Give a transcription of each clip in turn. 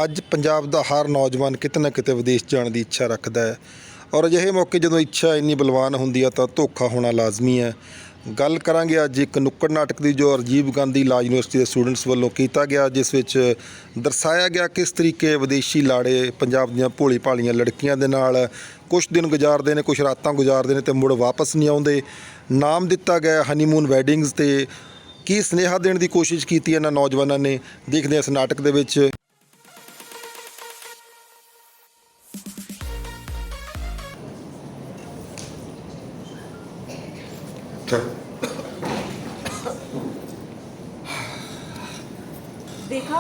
ਅੱਜ ਪੰਜਾਬ ਦਾ ਹਰ ਨੌਜਵਾਨ ਕਿਤੇ ਨਾ ਕਿਤੇ ਵਿਦੇਸ਼ ਜਾਣ ਦੀ ਇੱਛਾ ਰੱਖਦਾ ਹੈ ਔਰ ਅਜਿਹੇ ਮੌਕੇ ਜਦੋਂ ਇੱਛਾ ਇੰਨੀ ਬਲਵਾਨ ਹੁੰਦੀ ਹੈ ਤਾਂ ਧੋਖਾ ਹੋਣਾ ਲਾਜ਼ਮੀ ਹੈ। ਗੱਲ ਕਰਾਂਗੇ ਅੱਜ ਇੱਕ ਨੁੱਕੜ ਨਾਟਕ ਦੀ ਜੋ ਰਾਜੀਵ ਗਾਂਧੀ ਲਾਅ ਯੂਨੀਵਰਸਿਟੀ ਦੇ ਸਟੂਡੈਂਟਸ ਵੱਲੋਂ ਕੀਤਾ ਗਿਆ, ਜਿਸ ਵਿੱਚ ਦਰਸਾਇਆ ਗਿਆ ਕਿਸ ਤਰੀਕੇ ਵਿਦੇਸ਼ੀ ਲਾੜੇ ਪੰਜਾਬ ਦੀਆਂ ਭੋਲੀ ਭਾਲੀਆਂ ਲੜਕੀਆਂ ਦੇ ਨਾਲ ਕੁਛ ਦਿਨ ਗੁਜ਼ਾਰਦੇ ਨੇ, ਕੁਛ ਰਾਤਾਂ ਗੁਜ਼ਾਰਦੇ ਨੇ ਤੇ ਮੁੜ ਵਾਪਸ ਨਹੀਂ ਆਉਂਦੇ। ਨਾਮ ਦਿੱਤਾ ਗਿਆ ਹਨੀਮੂਨ ਵੈਡਿੰਗਸ ਤੇ ਕੀ ਸੁਨੇਹਾ ਦੇਣ ਦੀ ਕੋਸ਼ਿਸ਼ ਕੀਤੀ ਇਹਨਾਂ ਨੌਜਵਾਨਾਂ ਨੇ, ਦੇਖਦੇ ਹਾਂ ਇਸ ਨਾਟਕ ਦੇ ਵਿੱਚ। देखा,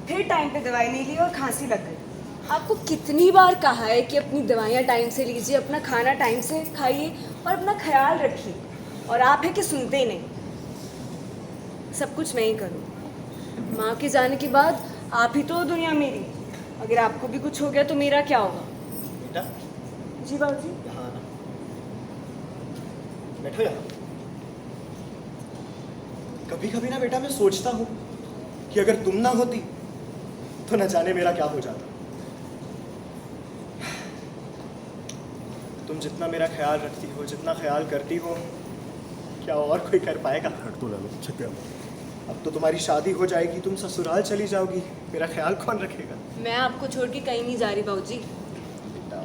फिर टाइम पे दवाई नहीं ली और खांसी लग गई। आपको कितनी बार कहा है कि अपनी दवाइयाँ टाइम से लीजिए, अपना खाना टाइम से खाइए और अपना ख्याल रखिए, और आप है कि सुनते ही नहीं। सब कुछ मैं ही करूँ। माँ के जाने के बाद आप ही तो दुनिया मेरी। अगर आपको भी कुछ हो गया तो मेरा क्या होगा? बेटा जी बाबूजी। यहाँ आना, बैठो यहाँ। कभी कभी ना बेटा मैं सोचता हूँ कि अगर तुम ना होती तो न जाने मेरा क्या हो जाता। तुम जितना मेरा ख्याल रखती हो, जितना ख्याल करती हो, क्या और कोई कर पाएगा? अब तो तुम्हारी शादी हो जाएगी, तुम ससुराल चली जाओगी, मेरा ख्याल कौन रखेगा? मैं आपको छोड़ के कहीं नहीं जा रही बाबूजी। बेटा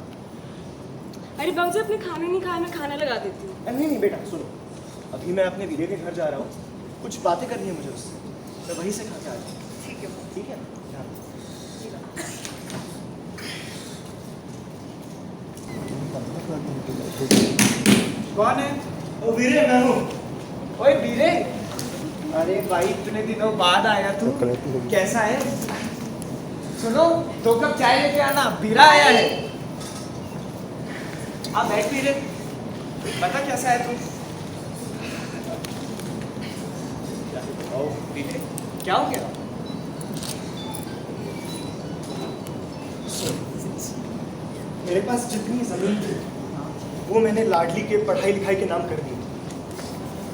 अरे बाबूजी, अपने खाने नहीं खाया, मैं खाना लगा देती हूँ। नहीं नहीं बेटा सुनो, अभी मैं अपने वीरे के घर जा रहा हूँ, कुछ बातें करनी है मुझे उससे, मैं वहीं से खा के आ जाऊँ। ठीक है। ठीक है ध्यान रखो। कौन है? ओ वीरे, मैं हूँ। ओए वीरे, अरे भाई इतने दिनों बाद आया तू, कैसा है? सुनो, 2 कप चाय लेके आना, वीरा आया है। आ बैठ वीरे, बता कैसा है तू? ओ वीरे, क्या हो गया? मेरे पास जितनी जमीन थी वो मैंने लाडली के पढ़ाई लिखाई के नाम कर दी।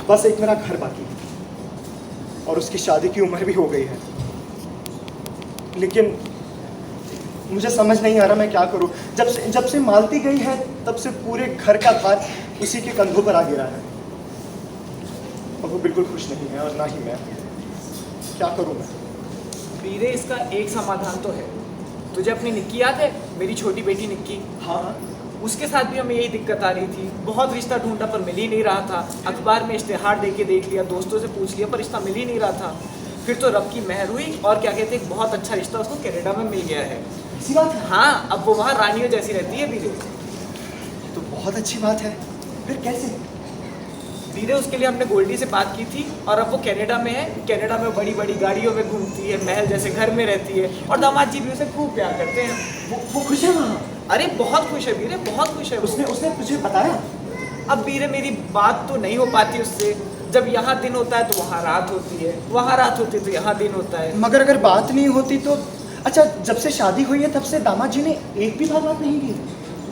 बस एक मेरा घर बाकी है और उसकी शादी की उम्र भी हो गई है, लेकिन मुझे समझ नहीं आ रहा मैं क्या करूं। जब से मालती गई है तब से पूरे घर का भार उसी के कंधों पर आ गिरा है और वो बिल्कुल खुश नहीं है और ना ही मैं। क्या करूं मैं? वीरे, इसका एक समाधान तो है। तुझे अपनी निक्की याद है, मेरी छोटी बेटी निक्की? हाँ उसके साथ भी हमें यही दिक्कत आ रही थी। बहुत रिश्ता ढूंढा पर मिल ही नहीं रहा था। अखबार में इश्तेहार दे के देख लिया, दोस्तों से पूछ लिया, पर रिश्ता मिल ही नहीं रहा था। फिर तो रब की मेहर हुई और क्या कहते हैं, बहुत अच्छा रिश्ता उसको कनाडा में मिल गया है। इसी बात है। हाँ, अब वो वहाँ रानियों जैसी रहती है वीरे। तो बहुत अच्छी बात है। फिर कैसे? वीरे, उसके लिए हमने गोल्डी से बात की थी और अब वो कनाडा में है। कनाडा में बड़ी बड़ी गाड़ियों में घूमती है, महल जैसे घर में रहती है और दामाद जी भी उसे खूब प्यार करते हैं। वो खुश है वहाँ? अरे बहुत खुश है वीरे, बहुत खुश है। उसने तुझे बताया? अब वीरे मेरी बात तो नहीं हो पाती उससे। जब यहाँ दिन होता है तो वहाँ रात होती है, वहाँ रात होती है तो यहाँ दिन होता है। मगर अगर बात नहीं होती तो? अच्छा, जब से शादी हुई है तब से दामाद जी ने एक भी बात नहीं की?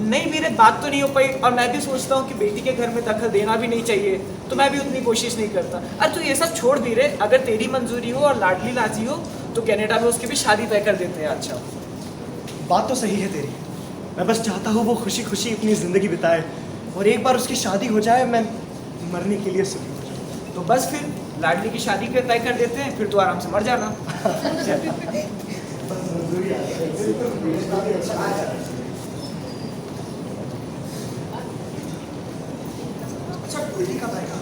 नहीं वीरे, बात तो नहीं हो पाई और मैं भी सोचता हूँ कि बेटी के घर में दखल देना भी नहीं चाहिए, तो मैं भी उतनी कोशिश नहीं करता। अरे तू ये सब छोड़ वीरे, अगर तेरी मंजूरी हो और लाडली राजी हो तो कनाडा में उसकी भी शादी तय कर देते हैं। अच्छा, बात तो सही है तेरी, मैं बस चाहता हूँ वो खुशी खुशी अपनी ज़िंदगी बिताए और एक बार उसकी शादी हो जाए मैं मरने के लिए सुखी हो जाऊँ। तो बस फिर लाडली की शादी के तय कर देते हैं, फिर तो आराम से मर जाना। अच्छा, गोल्डी कब आएगा?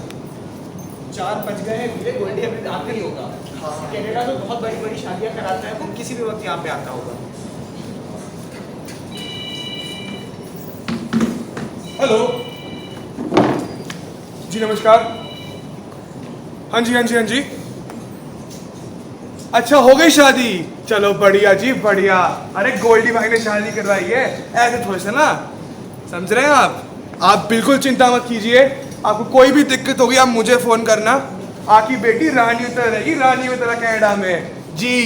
4 बज गए हैं वीरे, गोल्डी अभी आखिर ही होगा। हाँ। कनाडा में बहुत बड़ी बड़ी शादियाँ कराता है, वो किसी भी वक्त यहाँ पे आता होगा। हेलो जी, नमस्कार। हाँ जी हाँ जी हाँ जी। अच्छा, हो गई शादी? चलो बढ़िया जी बढ़िया। अरे गोल्डी भाई ने शादी करवाई है, ऐसे थोड़े से ना, समझ रहे हैं आप बिल्कुल चिंता मत कीजिए। आपको कोई भी दिक्कत होगी आप मुझे फोन करना। आपकी बेटी रानी उतर रहेगी, रानी में तरह कनाडा में। जी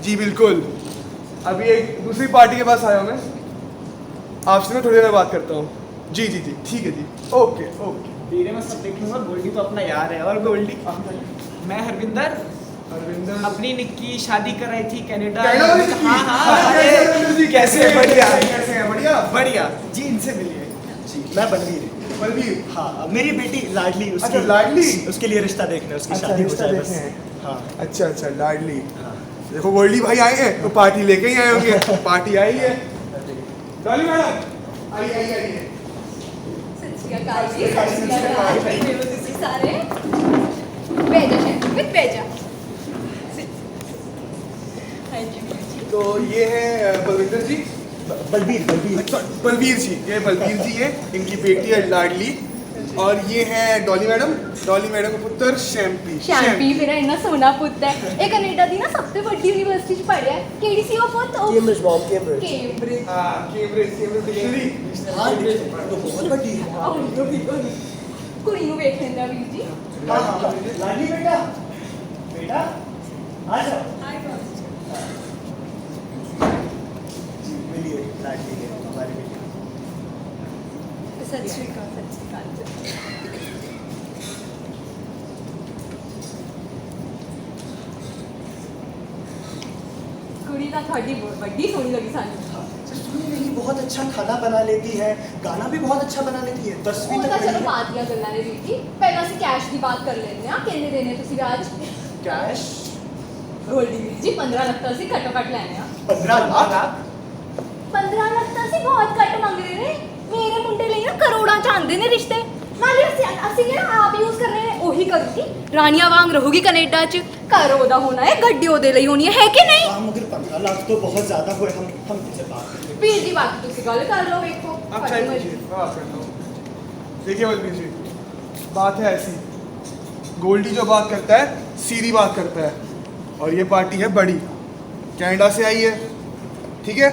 जी बिल्कुल। अभी एक दूसरी पार्टी के पास आया हूँ मैं, आपसे मैं थोड़ी देर बात करता हूँ। जी जी जी ठीक है जी, ओके ओके। वीरे मैं सब देख लूंगा, गोल्डी तो अपना यार है। और गोल्डी, मैं हरविंदर, अरविंदर अपनी निक्की शादी कराई थी कनाडा कनाडा वाली निक्की? हाँ हाँ अरे, अरे, अरविंदर जी, कैसे बढ़िया कैसे हैं? बढ़िया बढ़िया जी, इनसे मिलिए। जी मैं बलवीर। बलबीर। हाँ मेरी बेटी लाडली उसकी अच्छा, लाडली? उसके लिए रिश्ता देखना है, उसकी अच्छा, शादी हो रिश्ता जाए बस। देखने हैं। हाँ अच्छा अच्छा, लाडली। देखो गोल्डी भाई आए हैं तो पार्टी लेके ही आए होंगे। पार्टी आई है। डॉली मैडम आइए आइए आइए। सत श्री अकाल जी, सत श्री अकाल। बैठे हो तुसी सारे? बैठ जा शैम्पू विद बैठ जा। हाँ जी। तो ये है बलविंदर जी। बलवीर बलवीर। अच्छा, बलबीर जी, ये बलबीर जी है, इनकी बेटी है लाडली। और ये है डॉली मैडम का पुत्र शैम्पी। ਸ਼ੈਂਪੀ ਮੇਰਾ ਇੰਨਾ ਸੋਹਣਾ ਪੁੱਤ ਹੈ ਇਹ ਕੈਨੇਡਾ ਦੀ ਨਾ ਸਭ ਤੋਂ ਵੱਡੀ ਯੂਨੀਵਰਸਿਟੀ ਚ ਪੜ੍ਹਿਆ ਹੈ ਕਿਹੜੀ ਸੀ ਉਹ ਪੁੱਤ ਉਹ कैम्ब्रिज मॉम कैम्ब्रिज। ਕੈਂਬਰਿਜ हाँ, कैम्ब्रिज डिक्शनरी। हाँ तो बहुत बड़ी है। ਕੁੜੀ ਨੂੰ ਵੇਖ ਲੈਂਦਾ ਵੀਰ ਜੀ हाँ हाँ हाँ। लाडली बेटा बेटा आ जाओ। जी मिलिए लाडली है हमारी बेटी। सत श्री अकाल, सत श्री अकाल। ਕੁੜੀ ਤਾਂ ਤੁਹਾਡੀ ਬਹੁਤ ਵੱਡੀ ਸੋਹਣੀ ਲੱਗੀ ਸਾਨੂੰ सुनी नहीं, बहुत अच्छा खाना बना लेती है, गाना भी बहुत अच्छा बना लेती है, 10वीं ਉਹ तक ਤਾਂ पढ़ी ਚਲੋ है। ਬਾਤ ਦੀਆਂ ਗੱਲਾਂ ਨੇ ਵੀਰ ਜੀ ਪਹਿਲਾਂ ਅਸੀਂ ਕੈਸ਼ ਦੀ ਬਾਤ ਕਰ ਲੈਂਦੇ ਹਾਂ ਕਿੰਨੇ ਦੇਣੇ ਤੁਸੀਂ ਰਾਜ कैश ਗੋਲਡੀ ਵੀਰ ਜੀ 15 ਲੱਖ ਤਾਂ ਅਸੀਂ ਘੱਟੋ ਘੱਟ ਲੈਣੇ ਆ 15 लाख। 15 ਲੱਖ ਤਾਂ ਅਸੀਂ ਬਹੁਤ ਘੱਟ ਮੰਗਦੇ ਨੇ ਮੇਰੇ ਮੁੰਡੇ ਲਈ ਨਾ ਕਰੋੜਾਂ ਚ ਆਉਂਦੇ ਨੇ ਰਿਸ਼ਤੇ ਨਾਲੇ ਅਸੀਂ ਕਿਹੜਾ ਆਪ ਯੂਜ਼ ਕਰ ਰਹੇ ਨੇ ਉਹੀ ਕਰੂਗੀ ਰਾਣੀਆਂ ਵਾਂਗ ਰਹੂਗੀ ਕੈਨੇਡਾ ਚ ਘਰ ਉਹਦਾ ਹੋਣਾ ਹੈ ਗੱਡੀ ਉਹਦੇ ਲਈ ਹੋਣੀ ਹੈ ਕਿ ਨਹੀਂ हाँ मगर 15 लाख तो बहुत ज्यादा हुए, हम किसे बात करें। ਵੀਰ ਜੀ ਬਾਕੀ ਤੁਸੀਂ ਗੱਲ ਕਰ ਲਓ ਵੇਖੋ आप चाय पीजिए, मैं बात करता हूँ। देखिए बलबीर जी, बात है ऐसी, गोल्डी जो बात करता है सीधी बात करता है और ये पार्टी है बड़ी, कनाडा से आई है, ठीक है।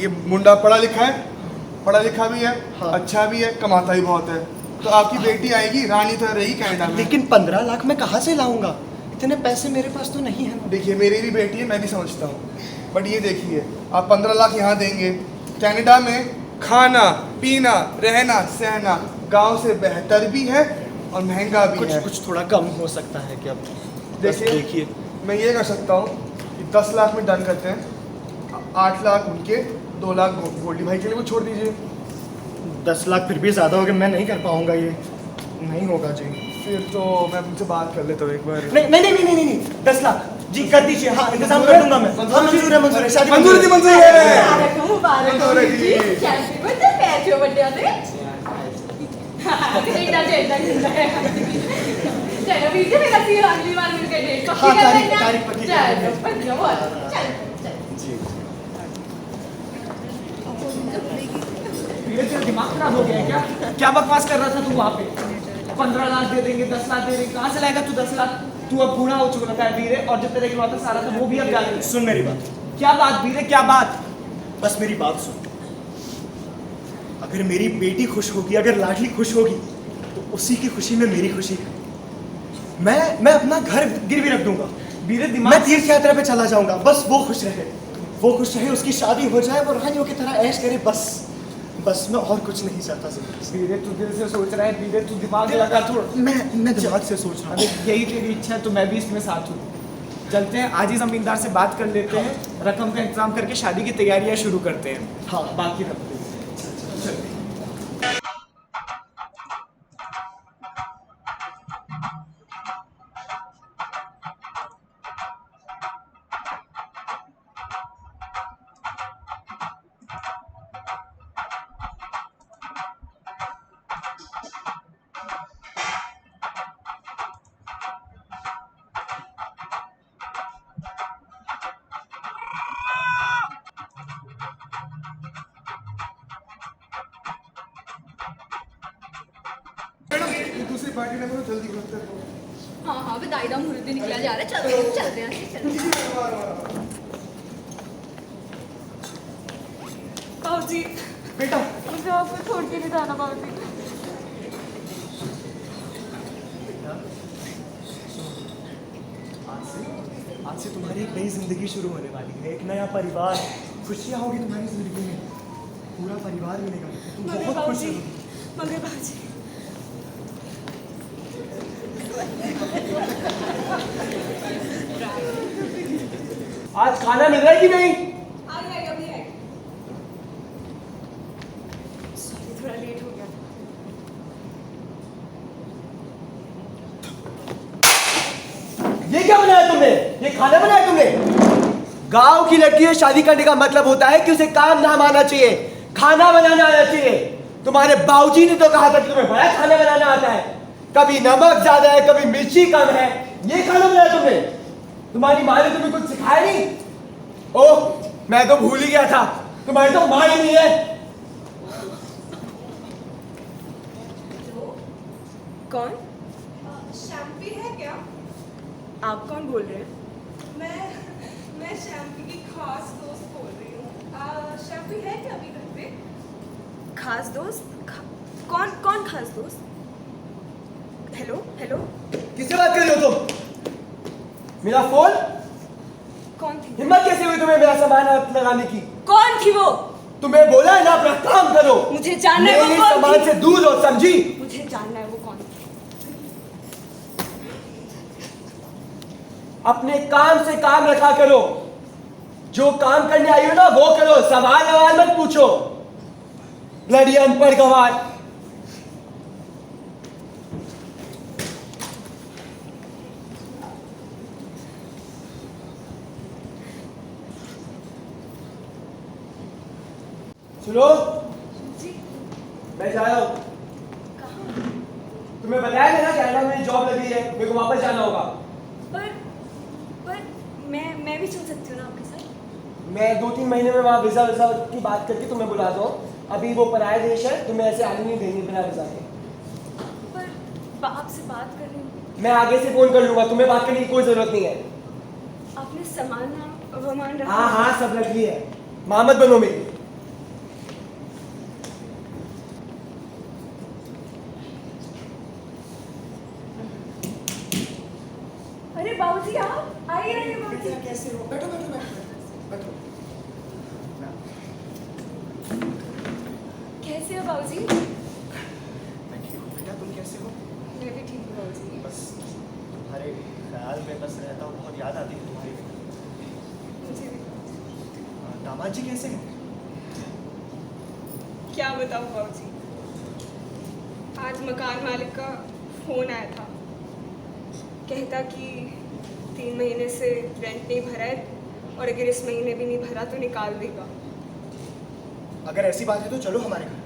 ये मुंडा पढ़ा लिखा भी है, हाँ। अच्छा भी है, कमाता भी बहुत है। तो आपकी बेटी आएगी, रानी तो रहेगी कनाडा में। लेकिन 15 लाख मैं कहाँ से लाऊंगा, इतने पैसे मेरे पास तो नहीं है ना। देखिए मेरी भी बेटी है, मैं भी समझता हूँ, बट ये देखिए आप 15 लाख यहाँ देंगे, कनाडा में खाना पीना रहना सहना गांव से बेहतर भी है और महंगा भी कुछ है। कुछ थोड़ा कम हो सकता है क्या? बस देखिए मैं ये कर सकता हूँ कि 10 लाख में डन करते हैं, 8 लाख उनके, 2 लाख गोल्डी भाई के लिए वो छोड़ दीजिए। 10 लाख फिर भी ज्यादा हो गया, मैं नहीं कर पाऊंगा, ये नहीं होगा जी। फिर तो मैं उनसे बात कर लेता हूँ एक बार। नहीं नहीं नहीं नहीं नहीं 10 लाख जी कर दीजिए। हाँ इंतजाम कर दूंगा मैं। हाँ मंजूर है शादी मंजूर जी मंजूर है। ਮੁਬਾਰਕ ਹੋ, ਮੁਬਾਰਕ ਹੋ ਮੁਬਾਰਕ ਵੀਰ ਜੀ ਜੀ। ਸ਼ੈਂਪੀ ਬੱਚੇ ਪੈਚੋ ਵੱਡਿਆਂ ਦੇ ਕੈਨੇਡਾ ਚ ਏਦਾਂ ਹੀ ਹੁੰਦਾ ਹੈ ਚਲੋ ਵੀਰ ਜੀ ਫਿਰ ਅਸੀਂ ਅਗਲੀ ਵਾਰ ਮਿਲ ਕੇ ਡੇਟ हाँ, ਪੱਕੀ ਕਰ ਲੈਂਦੇ ਹਾਂ तारीख पक्की कर लेंगे। ਚਲੋ ਭੱਜੋ ਚਲ जी। मेरे तेरा दिमाग खराब हो गया है क्या? क्या बकवास कर रहा था तू वहाँ पे? 15 लाख दे देंगे, 10 लाख दे देंगे, कहाँ से लाएगा तू 10 लाख? तू अब बूढ़ा हो चुका है वीरे, और जो तेरे इकलौता सारा था वो भी अब जा रही है। सुन मेरी बात, क्या बात वीरे, क्या बात? बस मेरी बात सुन। अगर मेरी बेटी खुश होगी, अगर लाडली खुश होगी, तो उसी की खुशी में मेरी खुशी है। मैं अपना घर गिरवी रख दूंगा, वीरे मैं दिमाग तीर्थ यात्रा पे चला जाऊंगा, बस वो खुश रहे, उसकी शादी हो जाए, वो रानियों की तरह ऐश करे, बस मैं और कुछ नहीं चाहता जिंदगी से। वीरे तू दिल से सोच रहा है, वीरे तू दिमाग लगा थोड़ा। मैं दिमाग से सोच रहा अरे हूँ। यही तेरी इच्छा है तो मैं भी इसमें साथ हूँ। चलते हैं आज ही जमींदार से बात कर लेते हैं, रकम का इंतजाम करके शादी की तैयारियां शुरू करते हैं। हाँ। बाकी रखते हैं। ये दूसरी पार्टी ने मुझे जल्दी लगता है। ਹਾਂ ਹਾਂ ਵਿਦਾਈ ਦਾ ਮੂਰਤ ਵੀ ਨਿਕਲਿਆ ਜਾ ਰਿਹਾ ਚੱਲਦੇ ਹਾਂ ਅਸੀਂ ਚੱਲਦੇ बाबूजी बेटा मुझे आपको छोड़ के नहीं जाना बाबूजी आज से तुम्हारी एक नई जिंदगी शुरू होने वाली है, एक नया परिवार, खुशियाँ होगी तुम्हारी जिंदगी में, पूरा परिवार मिलेगा, तुम मगर बहुत खुश बाबूजी होगी। मगर बाबूजी आज खाना मिल रहा है कि नहीं? आई अभी आई। सॉरी थोड़ा लेट हो गया था। ये क्या बनाया तुमने? ये खाना बनाया तुमने? गांव की लड़की से शादी करने का मतलब होता है कि उसे काम नाम आना चाहिए, खाना बनाना आना चाहिए। तुम्हारे बाबूजी ने तो कहा था कि तुम्हें बड़ा खाना बनाना आता है। कभी नमक ज्यादा है, कभी मिर्ची कम है। ये खाना बनाया तुमने? तुम्हारी माँ ने तुम्हें कुछ सिखाया नहीं? ओह, मैं तो भूल ही गया था, तुम्हारी तो माँ ही नहीं है। कौन? शैम्पी है क्या? आप कौन बोल रहे हैं? मैं शैम्पी की खास दोस्त बोल रही हूँ। शैम्पी है क्या अभी घर पे? खास दोस्त? कौन खास दोस्त? Hello hello. किससे बात कर रही हो तुम? मेरा फोन? कौन थी? हिम्मत कैसे हुई तुम्हें मेरा सामान हाथ लगाने की? कौन थी वो? तुम्हें बोला है ना अपना काम करो। मुझे जानना है वो मेरे कौन सामान थी? से दूर हो, समझी? मुझे जानना है वो कौन थी। अपने काम से काम रखा करो। जो काम करने आई हो ना वो करो, सवाल मत पूछो। ब्लडी अनपढ़ गवार। सुनो, जी मैं जा रहा हूँ। कहाँ? तुम्हें बताया था ना कनाडा में मेरी जॉब लगी है, मेरे को वापस जाना होगा। पर मैं भी चल सकती हूँ ना आपके साथ? मैं 2-3 महीने में वहाँ वीजा की बात करके तुम्हें बुलाता हूँ। अभी वो पराया देश है, तुम्हें ऐसे आने नहीं देंगे बिना वीजा के। पर आपसे बात कर रही हूँ। मैं आगे से फोन कर लूंगा, तुम्हें बात करने की कोई जरूरत नहीं है। आपने सामान रखा? हाँ सब रख ली है। मोहम्मद बनो मेरी। अरे बाबूजी आप आइए रहे बाबूजी। कैसे हो? बैठो बैठो बैठो बैठो। कैसे हो बाबूजी? बेटा तुम कैसे हो? मैं भी ठीक हूँ बाबूजी। बस तुम्हारे ख्याल में बस रहता हूँ, बहुत याद आती है तुम्हारी। मुझे भी। दामाद जी कैसे हैं? क्या बताऊँ बाबूजी, आज मकान मालिक का फोन आया था। कहता कि 3 महीने से रेंट नहीं भरा है और अगर इस महीने भी नहीं भरा तो निकाल देगा। अगर ऐसी बात है तो चलो हमारे घर,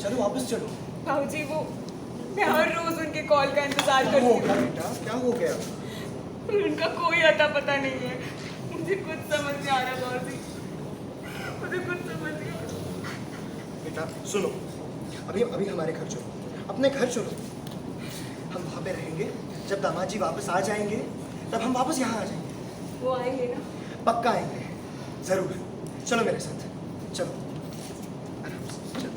चलो वापस चलो। बाबूजी वो मैं हर रोज उनके कॉल का इंतजार क्या करती हो हूँ। गया बेटा, क्या हो गया? उनका कोई अता पता नहीं है। मुझे कुछ समझ नहीं आ रहा बाबूजी, मुझे कुछ समझ नहीं आ रहा। बेटा सुनो, अभी हमारे घर चलो, अपने घर चलो। हम वहाँ पे रहेंगे, जब दामाद जी वापस आ जाएंगे तब हम वापस यहाँ आ जाएंगे। वो आएंगे ना? पक्का आएंगे, जरूर। चलो मेरे साथ, चलो आराम से, चलो।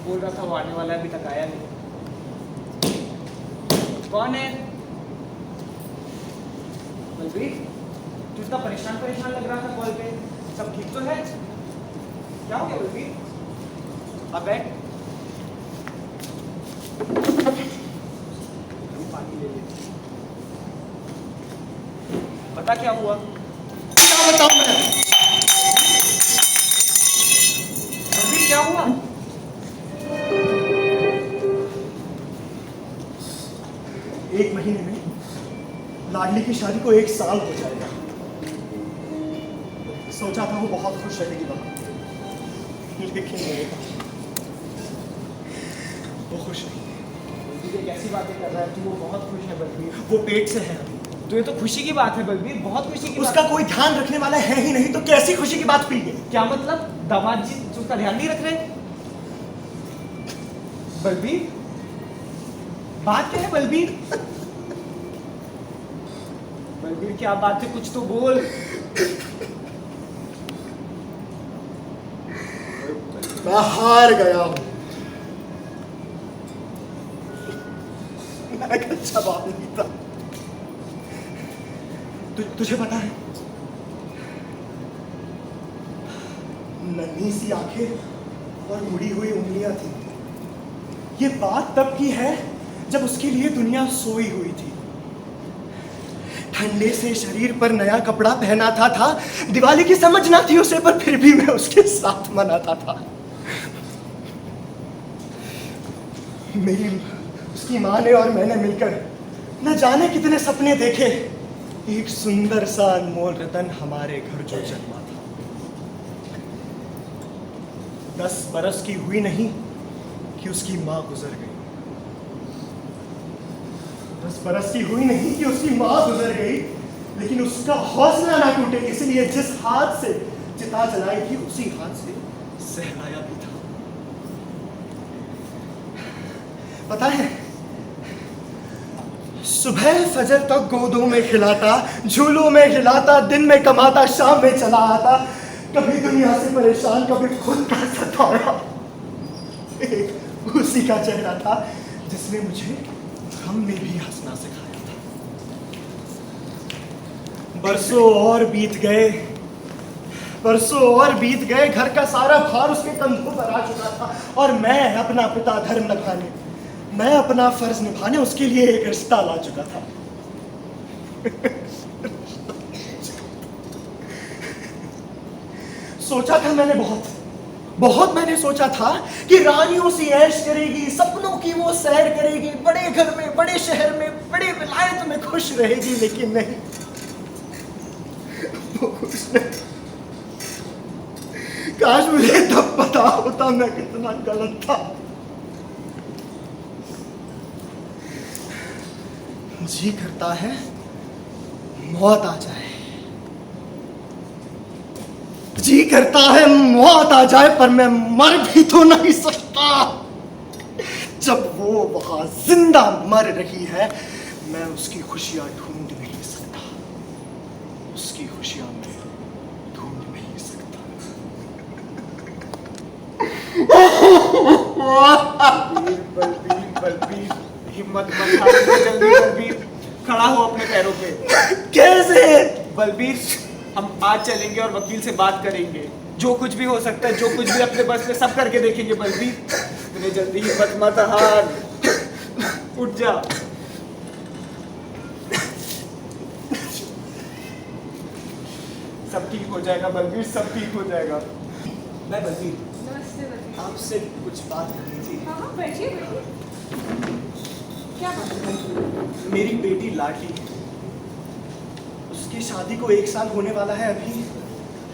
बोल रहा था वो आने वाला है, अभी तक आया नहीं। कौन है? बलबीर, तू इतना परेशान लग रहा था कॉल पे। सब ठीक तो है? क्या हो गया बलबीर? अब बैठ। पानी ले ले। बता क्या हुआ? क्या बताऊँ मैं? बलबीर क्या हुआ? 1 महीने में लाडली की शादी को 1 साल हो जाएगा। सोचा था वो बहुत खुश रहेगी वहाँ, लेकिन वो खुश नहीं। बलबीर कैसी बातें कर रहा है तू? वो बहुत खुश है बलबीर। वो पेट से है अभी। तो ये तो खुशी की बात है बलबीर, बहुत खुशी की उसका बात। कोई ध्यान रखने वाला है ही नहीं, तो कैसी खुशी की बात हुई है? क्या मतलब? दामाद जी उसका ध्यान नहीं रख रहे? बलबीर बात क्या है बलबीर? बलबीर क्या बात है, कुछ तो बोल। मैं हार गया हूँ। मैं एक अच्छा बाप नहीं था। तुझे पता है, नन्ही सी आंखें और मुड़ी हुई उंगलियां थी, ये बात तब की है जब उसके लिए दुनिया सोई हुई थी। ठंडे से शरीर पर नया कपड़ा पहनाता था, दिवाली की समझ ना थी उसे, पर फिर भी मैं उसके साथ मनाता था। मेरी उसकी माँ ने और मैंने मिलकर न जाने कितने सपने देखे। एक सुंदर सा अनमोल रतन हमारे घर जो जन्मा था। 10 बरस की हुई नहीं कि उसकी माँ गुजर गई। 10 बरस की हुई नहीं कि उसकी माँ गुजर गई, लेकिन उसका हौसला ना टूटे, इसलिए जिस हाथ से चिता जलाई थी उसी हाथ से सहलाया भी था। पता है, सुबह फजर तक गोदों में खिलाता, झूलों में खिलाता, दिन में कमाता, शाम में चला आता, कभी दुनिया से परेशान, कभी खुद का सताया। एक उसी का चेहरा था जिसने मुझे हमने भी हंसना सिखाया था। बरसों और बीत गए, बरसों और बीत गए, घर का सारा भार उसके कंधों पर आ चुका था, और मैं अपना पिता धर्म निभाने, मैं अपना फर्ज निभाने उसके लिए एक रिश्ता ला चुका था। सोचा था मैंने बहुत मैंने सोचा था कि रानियों सी ऐश करेगी, सपनों की वो सैर करेगी, बड़े घर में, बड़े शहर में, बड़े विलायत में खुश रहेगी, लेकिन नहीं, वो खुश नहीं। काश मुझे तब पता होता मैं कितना गलत था। जी करता है मौत आ जाए, जी करता है मौत आ जाए, पर मैं मर भी तो नहीं सकता। जब वो वहां जिंदा मर रही है, मैं उसकी खुशियां ढूंढ नहीं सकता, उसकी खुशियां मैं ढूंढ नहीं सकता। बलबीर, हिम्मत मत हार, जल्दी बलबीर, खड़ा हो अपने पैरों पे। कैसे? बलबीर, हम आज चलेंगे और वकील से बात करेंगे। जो कुछ भी हो सकता है, जो कुछ भी अपने बस में, सब करके देखेंगे। बलबीर, इतने जल्दी हिम्मत मत हार, उठ जा। सब ठीक हो जाएगा बलबीर, सब ठीक हो जाएगा। मैं बलबीर, नमस्ते बलबीर। आपसे कुछ बात करनी थी। हाँ हाँ, बैठिए बैठिए। क्या बात है? मेरी बेटी लाडली, उसकी शादी को 1 साल होने वाला है अभी,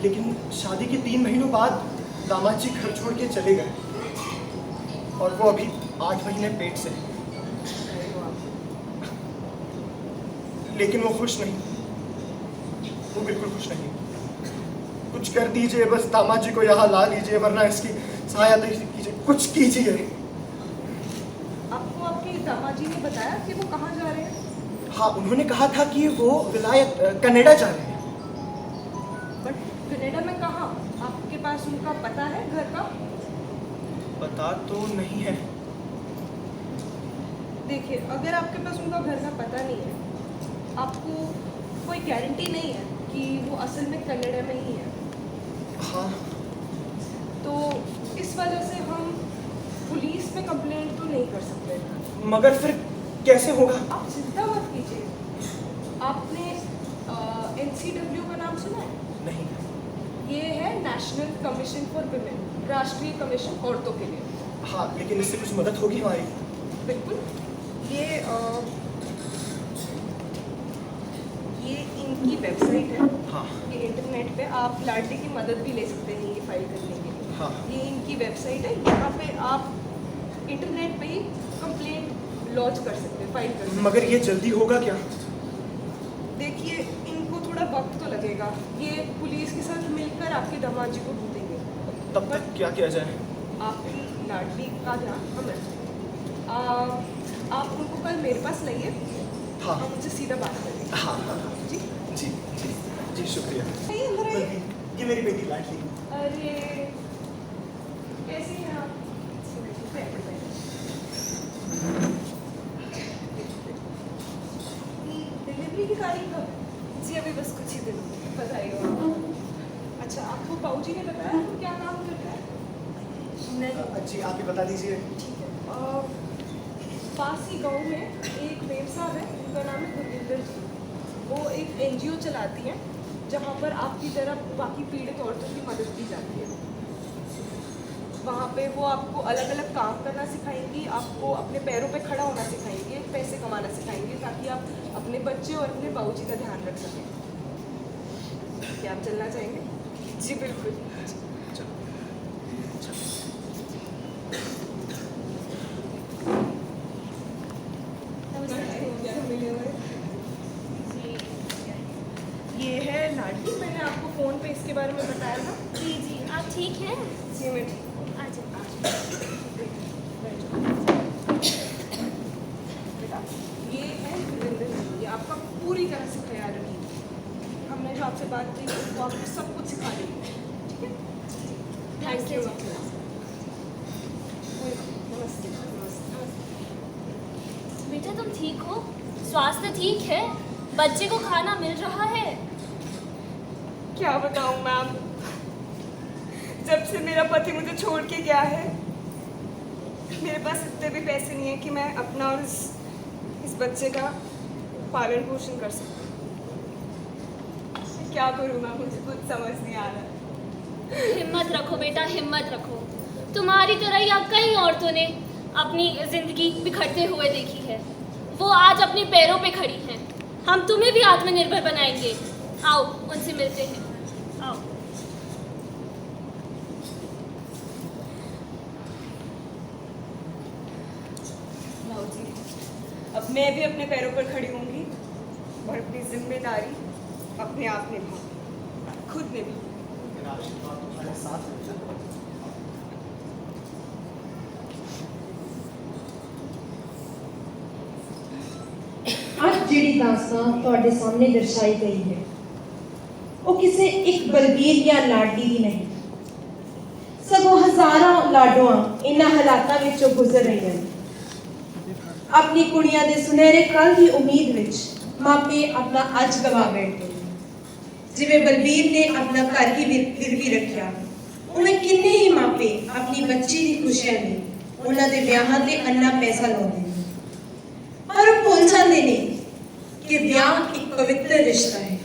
लेकिन शादी के 3 महीनों बाद दामाद जी घर छोड़ के चले गए, और वो अभी 8 महीने पेट से है। लेकिन वो खुश नहीं, वो बिल्कुल खुश नहीं। कुछ कर दीजिए, बस दामाद जी को यहाँ ला लीजिए, वरना इसकी सहायता कीजिए, कुछ कीजिए। आपको आपके दामाद जी ने बताया कि वो कहाँ जा रहे हैं? हाँ, उन्होंने कहा था कि वो विलायत कनाडा जा रहे हैं। बट कनाडा में कहाँ? आपके पास उनका पता है घर का? पता तो नहीं है। देखिए, अगर आपके पास उनका घर का पता नहीं है, आपको कोई गारंटी नहीं है कि वो असल में कनाडा में ही है। हाँ, तो इस वजह से हम पुलिस में कंप्लेंट तो नहीं कर सकते। मगर फिर कैसे होगा? आप चिंता मत कीजिए। आपने NCW का नाम सुना है? नहीं। ये है नेशनल कमीशन फॉर वुमेन, राष्ट्रीय कमीशन औरतों के लिए। हाँ, लेकिन इससे कुछ मदद होगी हमारी? बिल्कुल। ये इनकी वेबसाइट है। हाँ। ये इंटरनेट पे आप लाडली की मदद भी ले सकते हैं ये फाइल करने के लिए। हाँ। ये इनकी वेबसाइट है, यहाँ पे आप इंटरनेट पे ही कंप्लेंट लॉन्च कर सकते हैं, फाइल कर सकते हैं। मगर ये जल्दी होगा क्या? देखिए, इनको थोड़ा वक्त तो लगेगा। ये पुलिस के साथ मिलकर आपके दामाद जी को ढूंढेंगे। तब तक क्या किया जाए? आपकी लाडली का ध्यान हम रखेंगे। आप उनको कल मेरे पास लाइए। हाँ। हम उनसे सीधा बात करेंगे। हाँ हाँ हाँ। जी जी जी जी, शुक्रिया। आइए, अंदर आइए। ये मेरी बेटी लाडली। अरे, कैसी हैं आप? बैठो, बैठो। डिलीवरी की तारीख कब? जी अभी बस कुछ ही दिन बधाई हो। अच्छा, आपको बाबूजी ने बताया वो क्या काम करता है? नहीं। जी आप ही बता दीजिए। पास ही गांव में एक मेम साहब है, उनका नाम है गुरविंदर जी। वो एक NGO चलाती हैं जहाँ पर आपकी तरह बाकी पीड़ित औरतों की मदद की जाती है। वहाँ पे वो आपको अलग अलग काम करना सिखाएंगी, आपको अपने पैरों पे खड़ा होना सिखाएंगे, पैसे कमाना सिखाएंगे, ताकि आप अपने बच्चे और अपने बाबूजी का ध्यान रख सकें। क्या आप चलना चाहेंगे? जी बिल्कुल। ये है लाडली, मैंने आपको फ़ोन पे इसके बारे में बताया था। जी जी, आप ठीक हैं? जी मैं ठीक हूँ। आ जाओ। बेटा ये है गुरविंदर जी, ये आपका पूरी तरह से ख्याल रखिए। हमने जो आपसे बात की वो आपको सब कुछ सिखा देंगे, ठीक है? Thank you. नमस्ते। नमस्ते। बेटा तुम ठीक हो? स्वास्थ्य ठीक है? बच्चे को खाना मिल रहा है? क्या बताऊं मैम, जब से मेरा पति मुझे छोड़ के गया है, मेरे पास इतने भी पैसे नहीं है कि मैं अपना और इस बच्चे का पालन पोषण कर सकूं। क्या करूं मैम, मुझे कुछ समझ नहीं आ रहा। हिम्मत रखो बेटा, हिम्मत रखो। तुम्हारी तरह ही अब कई औरतों ने अपनी जिंदगी बिखरते हुए देखी है। वो आज अपने पैरों पे खड़ी हैं। हम तुम्हें भी आत्मनिर्भर बनाएंगे। आओ उनसे मिलते हैं, आओ। भाऊजी, अब मैं भी अपने पैरों पर खड़ी होंगी और अपनी जिम्मेदारी अपने आप निभाऊंगी, खुद निभाऊंगी। मेरा आशीर्वाद तुम्हारे साथ है। ਅੱਜ ਜਿਹੜੀ ਦਾਸਤਾਨ ਤੁਹਾਡੇ ਸਾਹਮਣੇ ਦਰਸਾਈ ਗਈ ਹੈ ਉਹ ਕਿਸੇ ਇੱਕ ਬਲਬੀਰ ਜਾਂ ਲਾਡੀ ਦੀ ਨਹੀਂ, ਸਗੋਂ ਹਜ਼ਾਰਾਂ ਲਾਡੋਆਂ ਇਹਨਾਂ ਹਾਲਾਤਾਂ ਵਿੱਚੋਂ ਗੁਜ਼ਰ ਰਹੀਆਂ ਨੇ। ਆਪਣੀ ਕੁੜੀਆਂ ਦੇ ਸੁਨਹਿਰੇ ਕੱਲ੍ਹ ਦੀ ਉਮੀਦ ਵਿੱਚ ਮਾਪੇ ਆਪਣਾ ਅੱਜ ਗਵਾ ਬੈਠੇ ਨੇ। ਜਿਵੇਂ ਬਲਬੀਰ ਨੇ ਆਪਣਾ ਘਰ ਹੀ ਗਿਰਵੀ ਰੱਖਿਆ, ਉਵੇਂ ਕਿੰਨੇ ਹੀ ਮਾਪੇ ਆਪਣੀ ਬੱਚੀ ਦੀ ਖੁਸ਼ੀਆਂ ਲਈ ਉਹਨਾਂ ਦੇ ਵਿਆਹਾਂ ਤੇ ਅੰਨਾ ਪੈਸਾ ਲਾਉਂਦੇ ਨੇ। पर वो भूल जाते ने कि ब्याह एक पवित्र रिश्ता है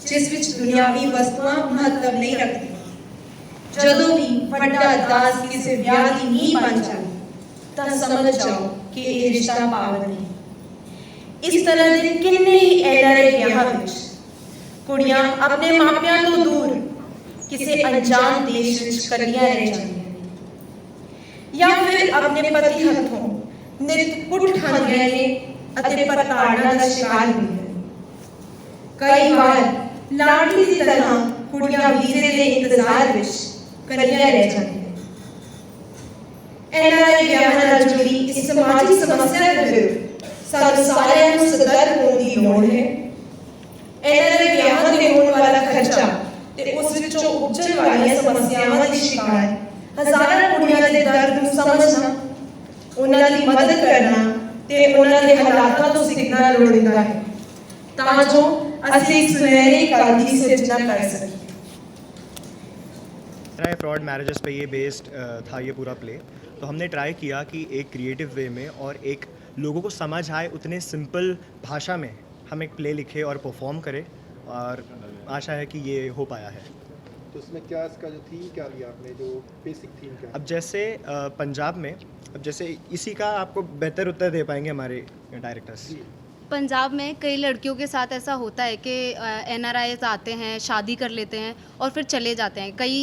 जिस विच दुनियावी वस्तुआं महत्व नहीं रखती। जदों भी वड्डा दास किसी ब्याह की नींह बन जाए तां समझ जाओ कि यह रिश्ता पावन है। इस तरह के किन्ने ही NRI ब्याहां विच कुड़ियां अपने मापियां तो दूर किसी अनजान देश विच कलियां रह जांदियां ने या फिर अपने पति हथों निरकुट खांदियां ने ਅਤੇ ਪ੍ਰਤਾੜਨਾ ਦਾ ਸ਼ਿਕਾਰ ਹੁੰਦੀਆਂ ਨੇ। ਕਈ ਵਾਰ ਲਾਡਲੀ ਦੀ ਤਰ੍ਹਾਂ ਕੁੜੀਆਂ ਵੀਜ਼ੇ ਦੇ ਇੰਤਜ਼ਾਰ ਵਿੱਚ ਕੱਲੀਆਂ ਰਹਿ ਜਾਂਦੀਆਂ। NRI ਵਿਆਹਾਂ ਨਾਲ ਜੁੜੀ ਇਸ ਸਮਾਜਿਕ ਸਮੱਸਿਆ ਦੇ ਵਿਰੁੱਧ ਸਾਨੂੰ ਸਾਰਿਆਂ ਨੂੰ ਸਤਰਕ ਹੋਣ ਦੀ ਲੋੜ ਹੈ। NRI ਵਿਆਹਾਂ ਦੇ ਹੋਣ ਵਾਲਾ ਖਰਚਾ ਤੇ ਉਸ ਵਿੱਚੋਂ ਉਪਜਣ ਵਾਲੀਆਂ ਸਮੱਸਿਆਵਾਂ ਦੀ ਸ਼ਿਕਾਰ ਹਜ਼ਾਰਾਂ ਕੁੜੀਆਂ ਦੇ ਦਰਦ ਨੂੰ ਸਮਝਣਾ, ਉਹਨਾਂ ਦੀ ਮਦਦ ਕਰਨਾ ਤੇ ਉਹਨਾਂ ਦੇ ਹਾਲਾਤਾਂ ਤੋਂ ਸਿੱਖਣਾ ਲੋੜੀਂਦਾ ਹੈ ਤਾਂ ਜੋ ਅਸੀਂ ਇੱਕ ਸੁਨਹਿਰੀ ਕੱਲ੍ਹ ਦੀ ਸਿਰਜਣਾ ਕਰ ਸਕੀਏ। फ्रॉड मैरिजेस पे ये बेस्ड था ये पूरा प्ले। तो हमने ट्राई किया कि एक क्रिएटिव वे में और एक लोगों को समझ आए उतने सिंपल भाषा में हम एक प्ले लिखे और परफॉर्म करें, और आशा है कि ये हो पाया है। तो उसमें क्या इसका जो थीम क्या लिया आपने, जो बेसिक थीम क्या? अब जैसे पंजाब में, अब जैसे इसी का आपको बेहतर उत्तर दे पाएंगे हमारे डायरेक्टर्स। पंजाब में कई लड़कियों के साथ ऐसा होता है कि NRIs आते हैं, शादी कर लेते हैं और फिर चले जाते हैं। कई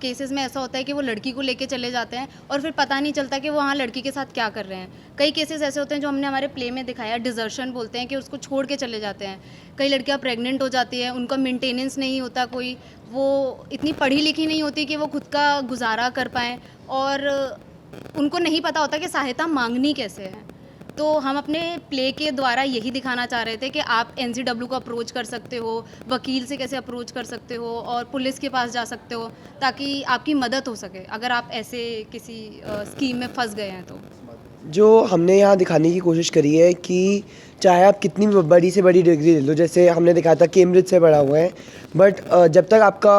केसेस में ऐसा होता है कि वो लड़की को लेके चले जाते हैं और फिर पता नहीं चलता कि वो वहाँ लड़की के साथ क्या कर रहे हैं। कई केसेस ऐसे होते हैं जो हमने हमारे प्ले में दिखाया, डिजर्शन बोलते हैं, कि उसको छोड़ के चले जाते हैं। कई लड़कियाँ प्रेग्नेंट हो जाती हैं, उनका मेंटेनेंस नहीं होता कोई, वो इतनी पढ़ी लिखी नहीं होती कि वो खुद का गुजारा कर पाएँ, और उनको नहीं पता होता कि सहायता मांगनी कैसे है। तो हम अपने प्ले के द्वारा यही दिखाना चाह रहे थे कि आप NCW को अप्रोच कर सकते हो, वकील से कैसे अप्रोच कर सकते हो और पुलिस के पास जा सकते हो, ताकि आपकी मदद हो सके अगर आप ऐसे किसी स्कीम में फंस गए हैं। तो जो हमने यहाँ दिखाने की कोशिश करी है कि चाहे आप कितनी बड़ी से बड़ी डिग्री ले लो, जैसे हमने दिखाया था कैम्ब्रिज से पढ़ा हुआ है, बट जब तक आपका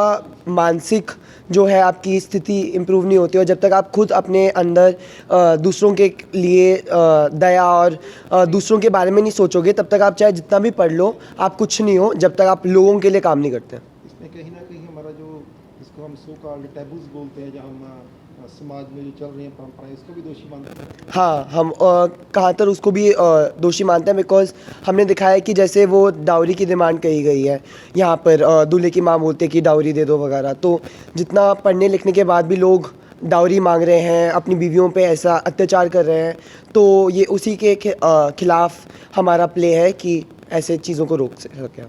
मानसिक जो है आपकी स्थिति इम्प्रूव नहीं होती, और जब तक आप खुद अपने अंदर दूसरों के लिए दया और दूसरों के बारे में नहीं सोचोगे, तब तक आप चाहे जितना भी पढ़ लो, आप कुछ नहीं हो जब तक आप लोगों के लिए काम नहीं करते। इसमें कहीं ना कहीं हमारा जो जिसको हम सो कॉल्ड टैबूज बोलते हैं, जो हम समाज में जो चल रही हैं परंपराएं, इसको भी दोषी मानते हैं। हाँ, हम कहाँ तक उसको भी दोषी मानते हैं, बिकॉज हमने दिखा है कि जैसे वो डाउरी की डिमांड कही गई है यहाँ पर, दूल्हे की माँ बोलते कि डाउरी दे दो वगैरह, तो जितना पढ़ने लिखने के बाद भी लोग डाउरी मांग रहे हैं, अपनी बीवियों पे ऐसा अत्याचार कर रहे हैं, तो ये उसी के खिलाफ हमारा प्ले है कि ऐसे चीज़ों को रोक सकें।